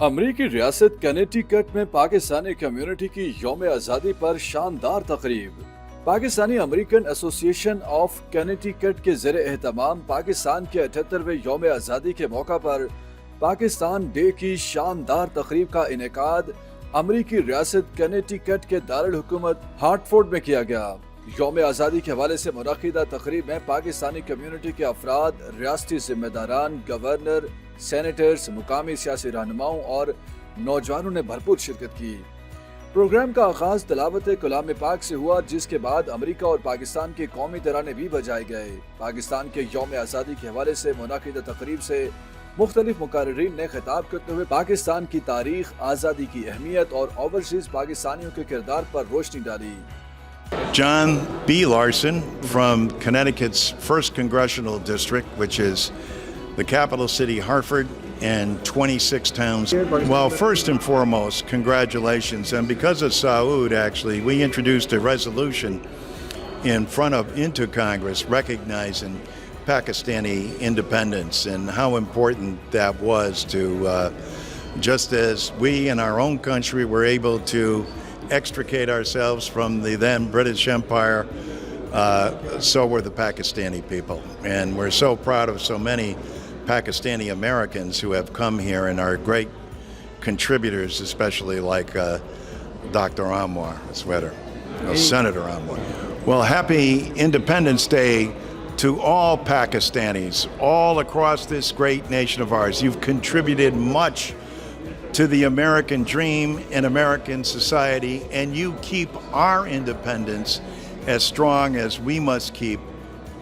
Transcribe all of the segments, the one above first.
अमरीकी रियासत कनेटिकट में पाकिस्तानी कम्युनिटी की यौम आज़ादी पर शानदार तकरीब। Pakistani American association of Connecticut के ज़ेरे एहतमाम पाकिस्तान के 78वें यौम आज़ादी के मौका पर पाकिस्तान डे की शानदार तकरीब का इनेकाद अमरीकी रियासत कनेटिकट के दारुल हुकूमत हार्टफोर्ड में किया गया। यौम आज़ादी के हवाले से मुनक़िदा तकरीब में पाकिस्तानी कम्युनिटी के अफराद, रियासती जिम्मेदारान, गवर्नर, सेनेटर्स, मुकामी सियासी रहनुमाओं और नौजवानों ने भरपूर शिरकत की। प्रोग्राम का आगाज तिलावत कलाम पाक से हुआ, जिसके बाद अमेरिका और पाकिस्तान के कौमी तराने भी बजाए गए। पाकिस्तान के यौम आज़ादी के हवाले से मुनक़िदा तकरीब से मुख्तलिफ मुक़र्रिरीन ने खिताब करते हुए पाकिस्तान की तारीख, आज़ादी की अहमियत और ओवरसीज़ पाकिस्तानियों के किरदार पर रोशनी डाली। John B. Larson from Connecticut's 1st Congressional District, which is the capital city, Hartford, and 26 towns. Well, first and foremost, congratulations. And because of Saud, actually, we introduced a resolution into Congress recognizing Pakistani independence and how important that was to, just as we in our own country were able to extricate ourselves from the then British Empire, so were the Pakistani people. And we're so proud of so many Pakistani Americans who have come here and are great contributors, especially like Dr. Anwar Sweater, Senator Anwar. Well, happy Independence Day to all Pakistanis, all across this great nation of ours. You've contributed much to the American dream and American society, and you keep our independence as strong as we must keep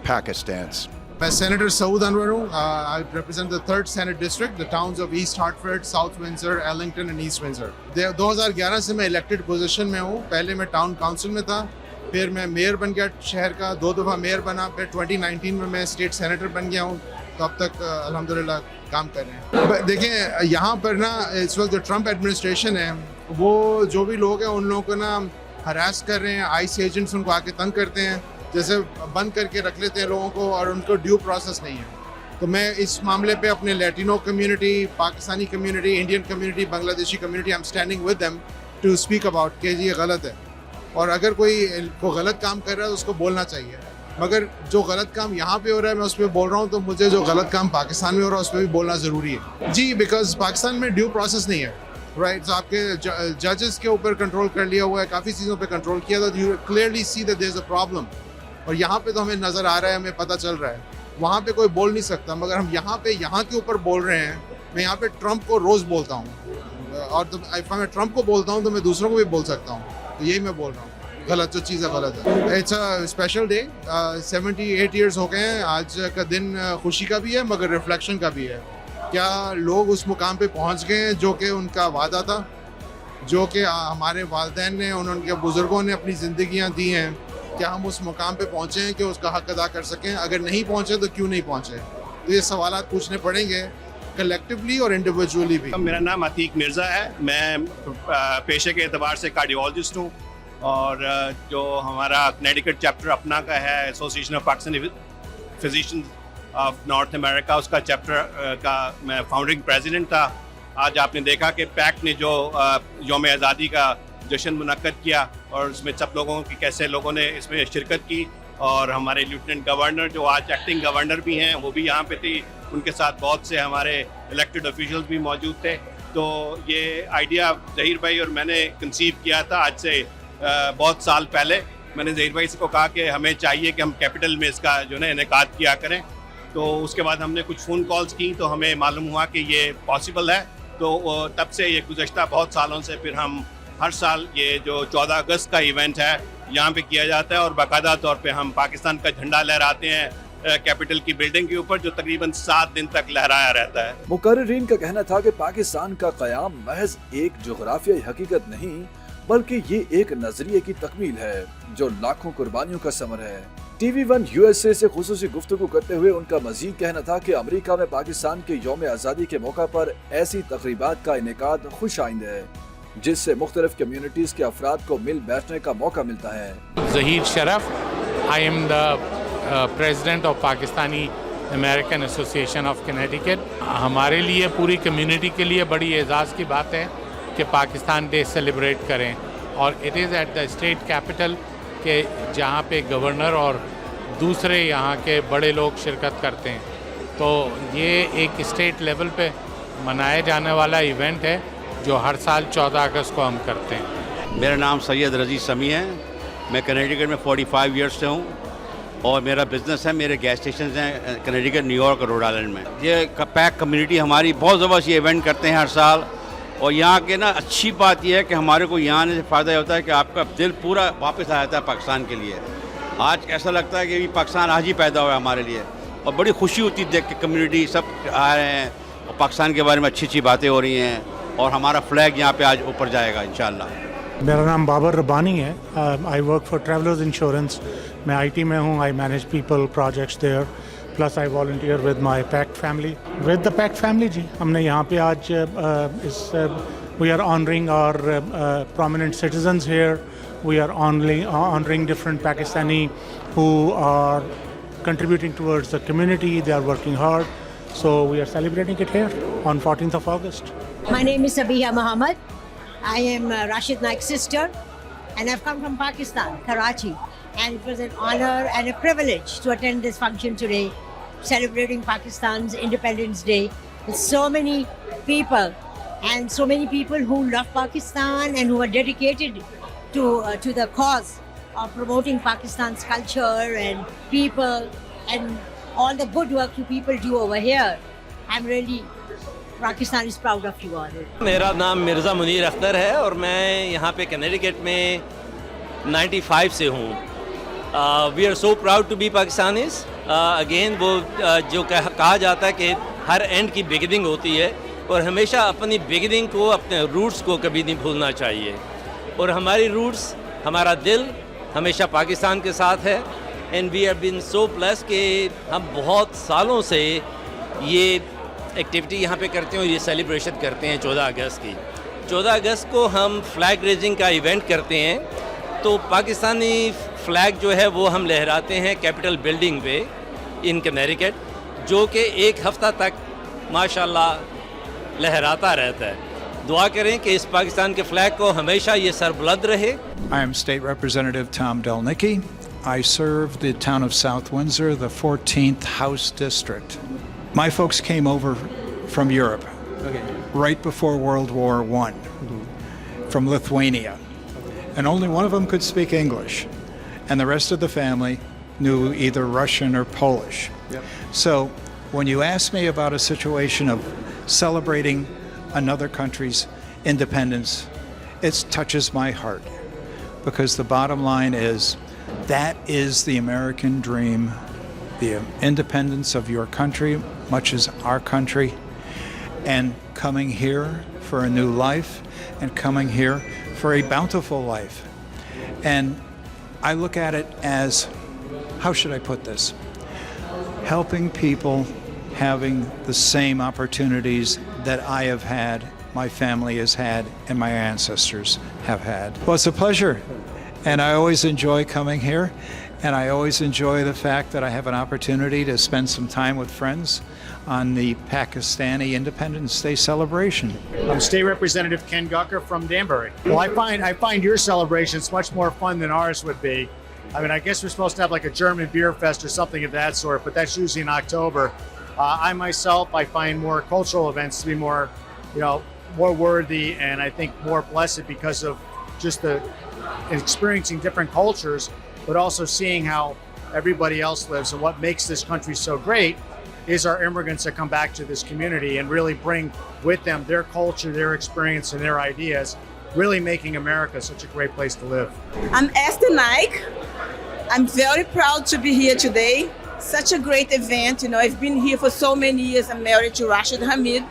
Pakistan's. मैं senator Saud Anwar हूँ। I represent the 3rd Senate District, the towns of East Hartford, South Windsor, Ellington and East Windsor. 2011 से मैं elected position में हूँ। पहले मैं town council में था, फिर मैं मेयर बन गया शहर का, 2 दफ़ा मेयर बना, फिर 2019 में मैं स्टेट सेनेटर बन गया हूँ। तो अब तक अल्हम्दुलिल्लाह काम कर रहे हैं। देखें, यहाँ पर ना इस वक्त जो ट्रंप एडमिनिस्ट्रेशन है, वो जो भी लोग हैं उन लोगों को ना हरास कर रहे हैं। आईसी एजेंट्स उनको आके तंग करते हैं, जैसे बंद करके रख लेते हैं लोगों को, और उनको ड्यू प्रोसेस नहीं है। तो मैं इस मामले पे अपने Latino community, Pakistani community, Indian community, Bangladeshi community, I am standing with them to speak about कि ये गलत है, और अगर कोई गलत काम कर रहा है तो उसको बोलना चाहिए। मगर जो गलत काम यहाँ पे हो रहा है मैं उस पर बोल रहा हूँ, तो मुझे जो गलत काम पाकिस्तान में हो रहा है उस पर भी बोलना ज़रूरी है जी, बिकॉज पाकिस्तान में ड्यू प्रोसेस नहीं है, राइट। आपके जजेस के ऊपर कंट्रोल कर लिया हुआ है, काफ़ी चीज़ों पे कंट्रोल किया था। You clearly see that there is a problem, और यहाँ पे तो हमें नज़र आ रहा है, हमें पता चल रहा है। वहाँ पे कोई बोल नहीं सकता, मगर हम यहाँ के ऊपर बोल रहे हैं। मैं यहाँ पे ट्रंप को रोज़ बोलता हूँ, और तो मैं ट्रंप को बोलता हूँ तो मैं दूसरों को भी बोल सकता हूँ। तो यही मैं बोल रहा हूँ, गलत जो चीज़ है गलत है। It's a special day. 78 years हो गए हैं। आज का दिन खुशी का भी है मगर रिफ्लेक्शन का भी है। क्या लोग उस मुकाम पे पहुंच गए हैं जो कि उनका वादा था, जो कि हमारे वालिदैन ने, उनके बुज़ुर्गों ने अपनी ज़िंदगियां दी हैं। क्या हम उस मुकाम पे पहुँचे हैं कि उसका हक़ अदा कर सकें? अगर नहीं पहुँचे तो क्यों नहीं पहुँचे? तो ये सवालात पूछने पड़ेंगे कलेक्टिवली और इंडिविजुअली भी। मेरा नाम अतीक मिर्ज़ा है। मैं पेशे के एतबार से कार्डियोलॉजिस्ट हूँ, और जो हमारा कनेटिकट चैप्टर अपना का है, association of Pakistani physicians of north America, उसका चैप्टर का मैं फाउंडिंग प्रेसिडेंट था। आज आपने देखा कि पैक्ट ने जो यौम आज़ादी का जश्न मुनक्कद किया, और उसमें सब लोगों की कैसे लोगों ने इसमें शिरकत की, और हमारे लेफ्टिनेंट गवर्नर जो आज एक्टिंग गवर्नर भी हैं वो भी यहाँ पे थी, उनके साथ बहुत से हमारे इलेक्टेड ऑफिशियल्स भी मौजूद थे। तो ये आइडिया ज़हीर भाई और मैंने कंसीव किया था आज से बहुत साल पहले। मैंने ज़हीर भाई से को कहा कि हमें चाहिए कि हम कैपिटल में इसका जो है इनेकाद किया करें। तो उसके बाद हमने कुछ फ़ोन कॉल्स की तो हमें मालूम हुआ कि ये पॉसिबल है। तो तब से ये गुज़श्ता बहुत सालों से फिर हम हर साल ये जो 14 अगस्त का इवेंट है यहाँ पे किया जाता है, और बाकायदा तौर पे हम पाकिस्तान का झंडा लहराते हैं कैपिटल की बिल्डिंग के ऊपर, जो तकरीबन 7 दिन तक लहराया रहता है। मुकर्रिरीन का कहना था कि पाकिस्तान का क़याम महज एक जोग्राफियाई हकीकत नहीं, बल्कि ये एक नजरिए की तकमील है जो लाखों कुर्बानियों का समर है। TV1 USA से खुसूसी गुफ्तगू करते हुए उनका मजीद कहना था कि अमेरिका में पाकिस्तान के यौम आज़ादी के मौका पर ऐसी तकरीबात का इनेकाद खुश आइंद है, जिससे मुख्तलिफ कम्युनिटीज के अफराद को मिल बैठने का मौका मिलता है। Zahir Sharaf, I am the President of Pakistani American association of Connecticut. हमारे लिए, पूरी कम्युनिटी के लिए बड़ी एजाज़ की बात है कि पाकिस्तान डे सेलिब्रेट करें, और it is at the state capital के जहाँ पे गवर्नर और दूसरे यहाँ के बड़े लोग शिरकत करते हैं। तो ये एक स्टेट लेवल पे मनाया जाने वाला इवेंट है जो हर साल 14 अगस्त को हम करते हैं। मेरा नाम सैयद रज़ी समी है, मैं कनेटिकट में 45 ईयर्स से हूँ और मेरा बिज़नेस है, मेरे गैस स्टेशन हैं कनेटिकट, न्यूयॉर्क और रोड आइलैंड में। ये पैक कम्युनिटी हमारी बहुत ज़बरदस्त ये इवेंट करते हैं हर साल, और यहाँ के ना अच्छी बात यह है कि हमारे को यहाँ आने से फ़ायदा होता है कि आपका दिल पूरा वापस आ जाता है पाकिस्तान के लिए। आज ऐसा लगता है कि पाकिस्तान आज ही पैदा हुआ है हमारे लिए, और बड़ी खुशी होती है देख के कम्युनिटी सब आ रहे हैं और पाकिस्तान के बारे में अच्छी अच्छी बातें हो रही हैं, और हमारा फ्लैग यहाँ पे आज ऊपर जाएगा इंशाल्लाह। मेरा नाम बाबर रब्बानी है। I work for Travelers insurance. मैं आईटी में हूँ। I manage people projects there, plus I volunteer with my PACT family. With the PACT family जी, हमने यहाँ पे आज we are honouring our prominent citizens here. We are honoring different Pakistani who are contributing towards the community. They are working hard. So we are celebrating it here on 14th of August. My name is Sabiha Muhammad. I am Rashid Naik's sister, and I've come from Pakistan, Karachi. And it was an honor and a privilege to attend this function today, celebrating Pakistan's Independence Day with so many people, and so many people who love Pakistan and who are dedicated to the cause of promoting Pakistan's culture and people and all the good work you people do over here. I'm really, Pakistan is proud of you all. मेरा नाम मिर्ज़ा मुनीर अख्तर है और मैं यहाँ पे Connecticut में 95 से हूँ। We are so proud to be Pakistanis. Again वो जो कहा जाता है कि हर एंड की बिगिनिंग होती है, और हमेशा अपनी बिगिनिंग को, अपने रूट्स को कभी नहीं भूलना चाहिए। और हमारी रूट्स, हमारा दिल हमेशा पाकिस्तान के साथ है। And we have been so blessed कि हम बहुत सालों से ये एक्टिविटी यहाँ पे करते हैं और ये सेलिब्रेशन करते हैं 14 अगस्त की। 14 अगस्त को हम फ्लैग रेजिंग का इवेंट करते हैं, तो पाकिस्तानी फ्लैग जो है वो हम लहराते हैं कैपिटल बिल्डिंग पे इन कनेटिकट, जो कि एक हफ़्ता तक माशाल्लाह लहराता रहता है। दुआ करें कि इस पाकिस्तान के फ्लैग को हमेशा ये सरबुलंद रहे। I am State Representative Tom Delnicki. I serve the town of South Windsor, the 14th House District. My folks came over from Europe right before World War I from Lithuania. And only one of them could speak English. And the rest of the family knew either Russian or Polish. So when you ask me about a situation of celebrating another country's independence, it touches my heart. Because the bottom line is, that is the American dream, the independence of your country, much as our country, and coming here for a new life, and coming here for a bountiful life. And I look at it as, how should I put this? Helping people having the same opportunities that I have had, my family has had, and my ancestors have had. Well, it's a pleasure, and I always enjoy coming here, and I always enjoy the fact that I have an opportunity to spend some time with friends on the Pakistani Independence Day celebration. I'm State Representative Ken Gucker from Danbury. Well, I find your celebrations much more fun than ours would be. I mean, I guess we're supposed to have like a German beer fest or something of that sort, but that's usually in October. I myself, I find more cultural events to be more, more worthy, and I think more blessed because of just the experiencing different cultures, but also seeing how everybody else lives. And what makes this country so great is our immigrants that come back to this community and really bring with them their culture, their experience, and their ideas, really making America such a great place to live. I'm Esther Naik. I'm very proud to be here today. Such a great event. I've been here for so many years. I'm married to Rashid Hamid.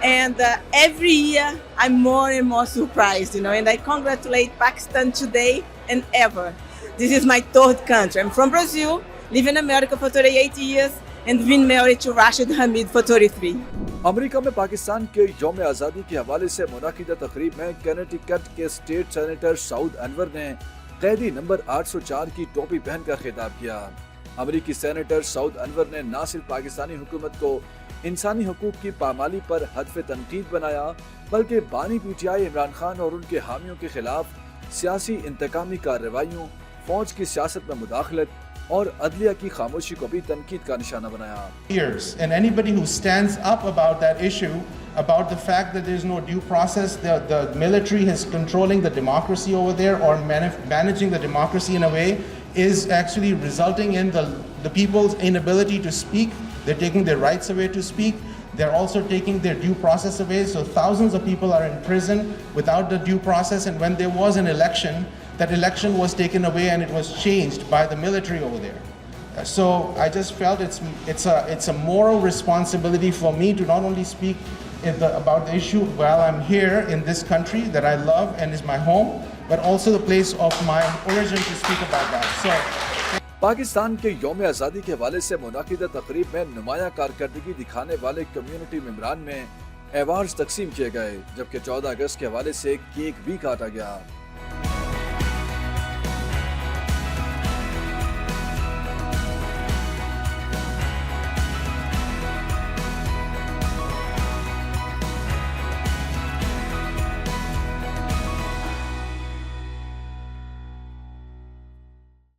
And every year, I'm more and more surprised, and I congratulate Pakistan today and ever. This is my third country. I'm from Brazil, live in America for 38 years, and been married to Rashid Hamid for 33. America में पाकिस्तान के यौम आज़ादी के हवाले से मुनाकिदा तकरीब में Connecticut के स्टेट सेनेटर सऊद अनवर ने कैदी नंबर 804 की टोपी पहनकर खिताब किया। अमरीकी सेनेटर सऊद अनवर ने न सिर्फ पाकिस्तानी हुकूमत को इंसानी हकूक की पामाली पर हदफ तनकीद बनाया, बल्कि बानी पीटीआई इमरान खान और उनके हामियों के खिलाफ सियासी इंतकामी कार्रवाइयों, फौज की सियासत में मुदाखलत और अदलिया की खामोशी को भी तनकीद का निशाना बनाया। And anybody who stands up about that issue, about the fact that there is no due process, the military is controlling the democracy over there or managing the democracy in a way, is actually resulting in the people's inability to speak. They're taking their rights away to speak. They're also taking their due process away. So thousands of people are in prison without the due process. And when there was an election, that election was taken away and it was changed by the military over there. So I just felt it's a moral responsibility for me to not only speak about the issue while I'm here in this country that I love and is my home, but also the place of my origin to speak about that. So Pakistan के यौम आज़ादी के हवाले से मुनाकिदा तकरीब में नुमाया कारकर्दगी दिखाने वाले कम्युनिटी मेंबरान में अवार्ड्स तकसीम किए गए, जबकि 14 अगस्त के हवाले से केक भी काटा गया।